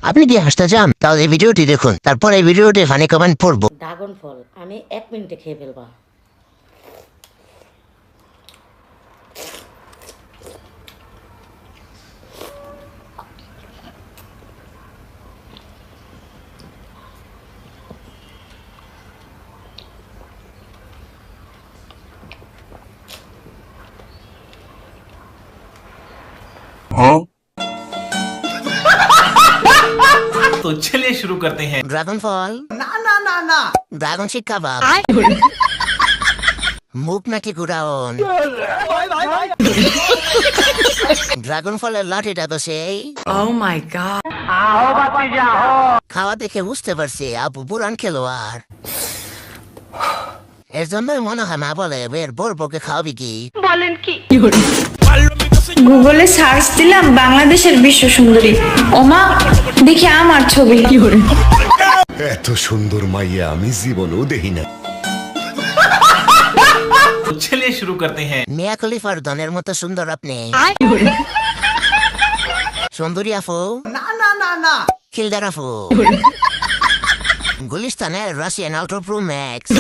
আপনি কি হাসতে চান তাহলে এই ভিডিওটি দেখুন, তারপর এই ভিডিওটি ফানি কমেন্ট পড়বো। ড্রাগন ফল আমি 1 মিনিটে খেয়ে ফেলবা। तो चलिए शुरू करते हैं। ড্রাগন ফল না না না না ড্রাগন শিক কাবাব, মুখ নাকি গুড়াউন। ড্রাগন ফলের লাঠিটা তো সেই Oh my god. খাওয়া দেখে বুঝতে পারছি আপু পুরান খেলোয়াড়। এর জন্যই মনে হয় মা বলে বের বউকে খাওয়াবি কি। গুগলে সার্চ দিলাম বাংলাদেশের বিশ্ব সুন্দরী, ওমা দেখি আমার ছবি। এত সুন্দর মাইয়া আমি জীবনেও দেখি না। तो चलिए शुरू करते हैं। মিয়া খলিফার ধনের মতো সুন্দর আপনি। সুন্দরী আফু, না না না না খিলদার আফু, গুলিস্তানের রাশিয়ান আল্ট্রা প্রো ম্যাক্স।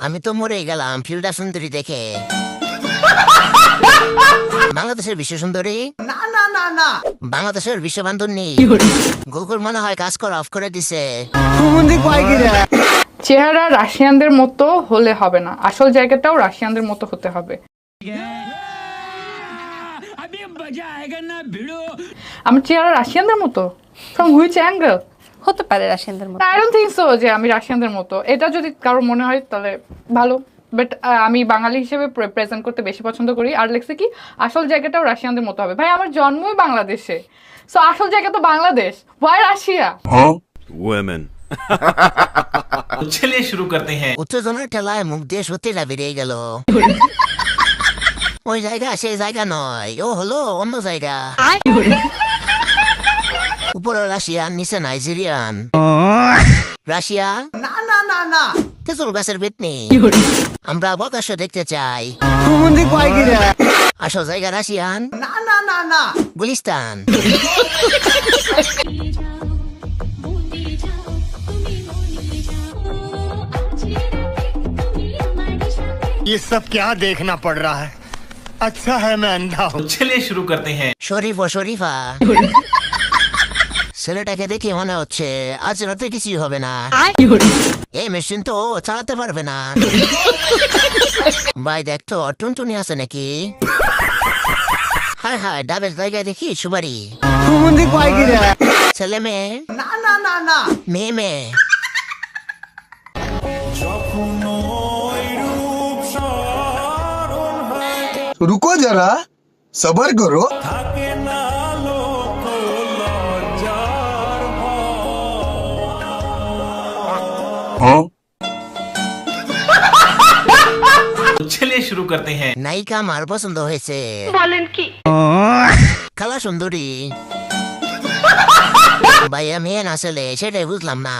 আমি তো মরে গেলাম ফিল্ডার সুন্দরী দেখে। বাংলাদেশের বিশ্ব সুন্দরী, না না না না বাংলাদেশের বিশ্ব বান্ধবী। গুগল মনে হয় কাজ করা অফ করে দিছে। চেহারা রাশিয়ানদের মতো হলে হবে না, আসল জায়গাটাও রাশিয়ানদের মতো হতে হবে। আমার চেহারা রাশিয়ানদের মতো? From which angle? হতে পারে রাশিয়ানদের মতো। আই ডোন্ট থিংক সো যে আমি রাশিয়ানদের মতো। এটা যদি কারো মনে হয় তাহলে ভালো, বাট আমি বাঙালি হিসেবে প্রেজেন্ট করতে বেশি পছন্দ করি। আর লেখছে কি আসল জায়গাটাও রাশিয়ানদের মতো হবে। ভাই আমার জন্মই বাংলাদেশে, সো আসল জায়গা তো বাংলাদেশ, ওয়াই রাশিয়া? तो चलिए शुरू करते हैं। উত্তেজনার ঠেলায় মুখ দিয়ে সত্যিটা বেরিয়ে গেল। ওই জায়গা সেই জায়গা নয়, ও হলো অন্য জায়গা। উপরে রাশিয়ান, নিচে নাইজেরিয়ান। রাশিয়া না না না না তেঁতুল গাছের বেতনি। আমরা বকাশ দেখতে চাই। আসল জায়গা রাশিয়ান, না না না না গুলিস্তান। ये सब क्या देखना पड़ रहा है? अच्छा है मैं अंधा हूँ। तो चलिए शुरू करते हैं। শরীফ ও শরীফা, ছেলেটাকে দেখে মনে হচ্ছে আজ রাতে কিছুই হবে না। এই মেশিন তো ও চালাতে পারবে না। ভাই দেখতো টুনটুনি আছে নাকি? হায় হায়, ডাবের জায়গায় দেখি সুবারি। ছেলে মেয়ে, না না না না মেয়ে মেয়ে। रुको जरा सबर करो। तो चलिए शुरू करते हैं। নায়িকা আমার পছন্দ হয়েছে। বলেন কি? খালা সুন্দরী। ভাইয়া মেয়ে না ছেলে সেটাই বুঝলাম না।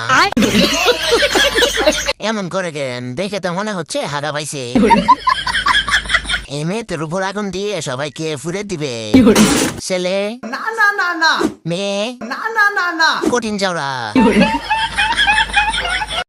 এমন করে কেন? দেখে তো মনে হচ্ছে হাগা পাইছে। এই মেয়েদের উপর আগুন দিয়ে সবাইকে ফুরে দিবে। ছেলে না না না না মেয়ে না না না না কঠিন যাওয়া।